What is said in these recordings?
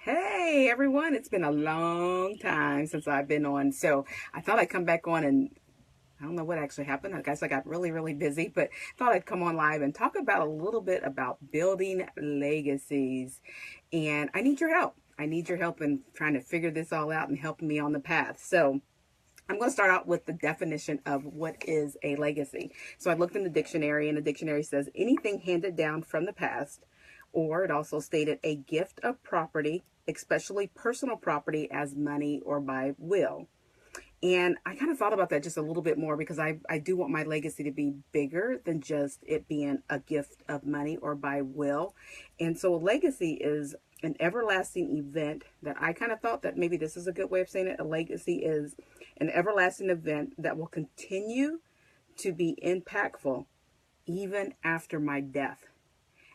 Hey everyone, it's been a long time since I've been on, so I thought I'd come back on and I don't know what actually happened. I guess I got really busy, but thought I'd come on live and talk about a little bit about building legacies. And I need your help. I need your help in trying to figure this all out and helping me on the path. So I'm going to start out with the definition of what is a legacy. So I looked in the dictionary, and the dictionary says anything handed down from the past, or it also stated a gift of property, especially personal property, as money or by will. And I kind of thought about that just a little bit more because I do want my legacy to be bigger than just it being a gift of money or by will. And so a legacy is an everlasting event that I kind of thought that maybe this is a good way of saying it. A legacy is an everlasting event that will continue to be impactful even after my death.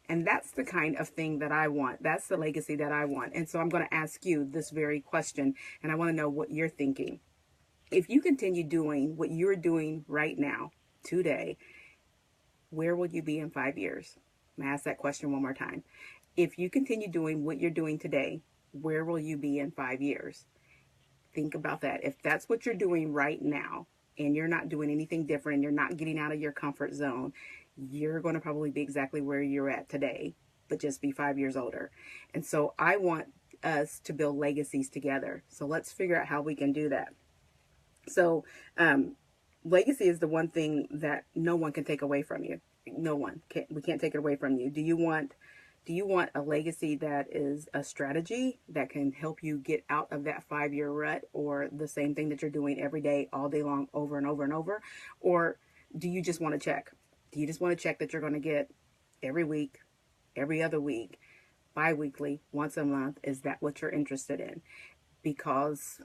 And that's the kind of thing that I want. That's the legacy that I want. And so I'm going to ask you this very question, and I want to know what you're thinking. If you continue doing what you're doing right now, today, where will you be in 5 years? I'm going to ask that question one more time. If you continue doing what you're doing today, where will you be in 5 years? Think about that. If that's what you're doing right now, and you're not doing anything different, and you're not getting out of your comfort zone, you're going to probably be exactly where you're at today, but just be 5 years older. And so I want us to build legacies together. So let's figure out how we can do that. So, legacy is the one thing that no one can take away from you. No one can. We can't take it away from you. Do you want a legacy that is a strategy that can help you get out of that 5 year rut, or the same thing that you're doing every day, all day long, over and over and over? Or do you just want to check? Do you just want to check that you're going to get every week, every other week, bi-weekly, once a month? Is that what you're interested in? Because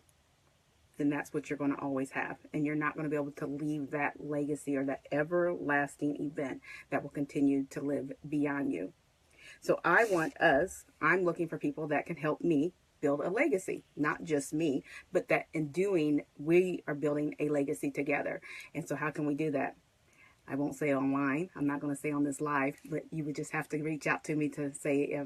then that's what you're going to always have. And you're not going to be able to leave that legacy or that everlasting event that will continue to live beyond you. So I'm looking for people that can help me build a legacy, not just me, but that in doing, we are building a legacy together. And so how can we do that? I won't say online. I'm not going to say on this live, but you would just have to reach out to me to say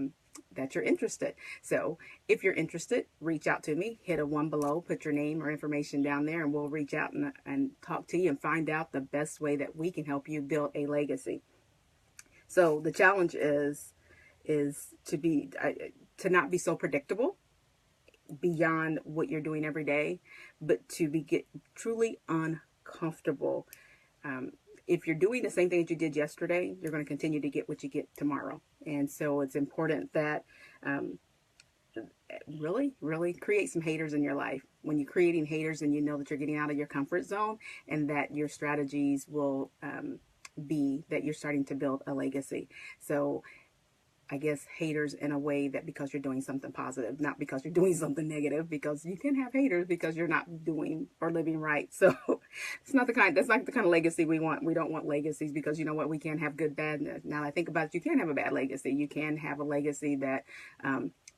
that you're interested. So if you're interested, reach out to me, hit a one below, put your name or information down there, and we'll reach out and talk to you and find out the best way that we can help you build a legacy. So the challenge is to not be so predictable beyond what you're doing every day, but to get truly uncomfortable. If you're doing the same thing that you did yesterday, you're going to continue to get what you get tomorrow. And so it's important that really create some haters in your life. When you're creating haters, and you know that you're getting out of your comfort zone, and that your strategies will be that you're starting to build a legacy. So I guess haters in a way that because you're doing something positive, not because you're doing something negative, because you can have haters because you're not doing or living right. So that's not the kind of legacy we want. We don't want legacies because you know what? We can't have good, bad. Now that I think about it, you can have a bad legacy. You can have a legacy that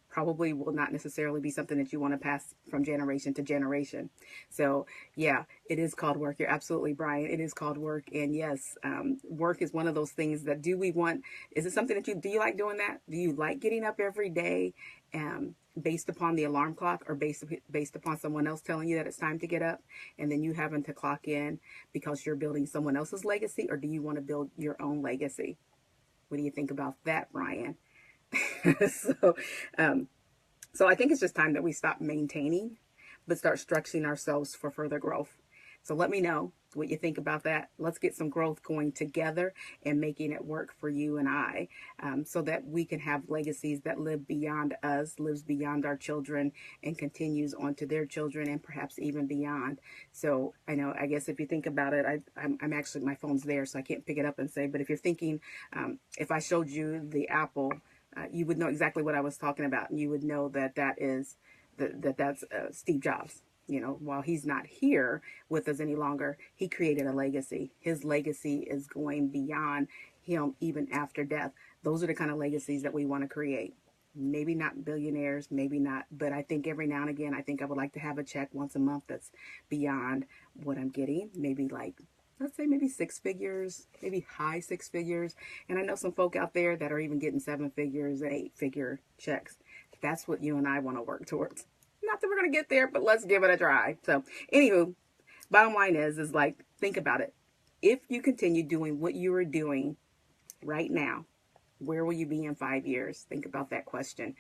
probably will not necessarily be something that you want to pass from generation to generation. So yeah, it is called work. You're absolutely, Brian. It is called work. And yes, work is one of those things that is it something that do you like doing that? Do you like getting up every day based upon the alarm clock, or based upon someone else telling you that it's time to get up, and then you having to clock in because you're building someone else's legacy? Or do you want to build your own legacy? What do you think about that, Brian? so, um, so I think it's just time that we stop maintaining, but start structuring ourselves for further growth. So let me know what you think about that. Let's get some growth going together and making it work for you and I, so that we can have legacies that live beyond us, lives beyond our children, and continues on to their children, and perhaps even beyond. So I guess if you think about it, I'm actually, my phone's there, so I can't pick it up and say, but if you're thinking, if I showed you the apple, you would know exactly what I was talking about, and you would know that's Steve Jobs. While he's not here with us any longer, he created a legacy. His legacy is going beyond him even after death. Those are the kind of legacies that we want to create. Maybe not billionaires, maybe not, but I think every now and again, I think I would like to have a check once a month that's beyond what I'm getting. Maybe like, let's say maybe 6 figures, maybe high 6 figures. And I know some folk out there that are even getting 7 figures and 8-figure checks. That's what you and I want to work towards. Not that we're going to get there, but let's give it a try. So anywho, bottom line is like, think about it. If you continue doing what you are doing right now, where will you be in 5 years? Think about that question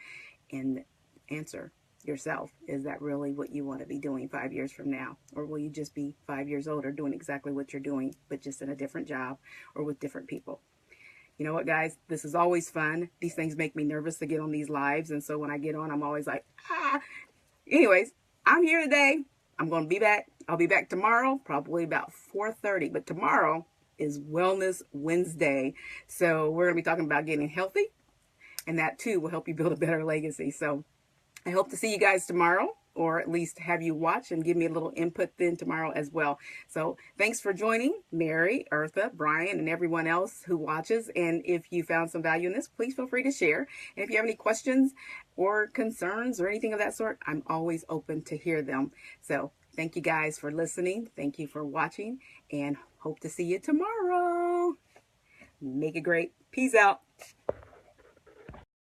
and answer yourself. Is that really what you want to be doing 5 years from now? Or will you just be 5 years older doing exactly what you're doing, but just in a different job or with different people? You know what, guys? This is always fun. These things make me nervous to get on these lives. And so when I get on, I'm always like, ah. Anyways, I'm here today. I'm going to be back. I'll be back tomorrow, probably about 4:30. But tomorrow is Wellness Wednesday. So we're going to be talking about getting healthy. And that, too, will help you build a better legacy. So I hope to see you guys tomorrow, or at least have you watch and give me a little input then tomorrow as well. So thanks for joining Mary, Eartha, Brian, and everyone else who watches. And if you found some value in this, please feel free to share. And if you have any questions or concerns or anything of that sort, I'm always open to hear them. So thank you guys for listening. Thank you for watching, and hope to see you tomorrow. Make it great. Peace out.